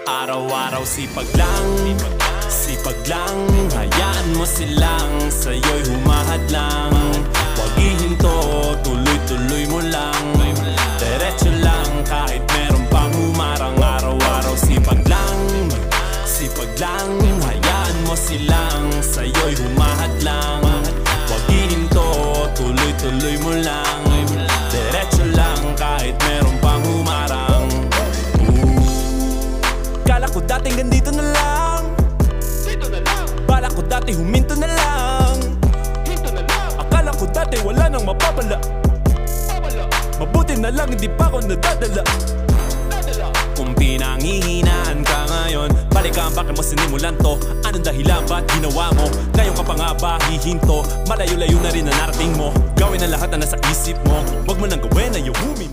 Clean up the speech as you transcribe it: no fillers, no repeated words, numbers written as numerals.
Araw-araw sipag lang, sipag lang. Hayaan mo silang sa'yo'y humahad lang. Huwag ihinto, tuloy-tuloy mo lang. Diretso lang kahit meron pang humarang. Araw-araw sipag lang, sipag lang. Hayaan mo silang sa'yo'y humahad lang. Huwag ihinto, tuloy-tuloy mo lang. Diretso lang kahit meron pang humarang. Kala ko dating ganito na lang, dito na lang. Bala ko dati huminto na lang, hinto na lang. Akala ko dati wala nang mapapala, mabuti na lang hindi pa ako nadadala. Kung pinanghihinaan ka ngayon, balikan bakit mo sinimulan to? Anong dahilan ba't ginawa mo? Ngayon ka pa nga ba hihinto? Malayo-layo na rin na narating mo. Gawin ang lahat na nasa isip mo. Huwag mo nang gawin na yuhumin.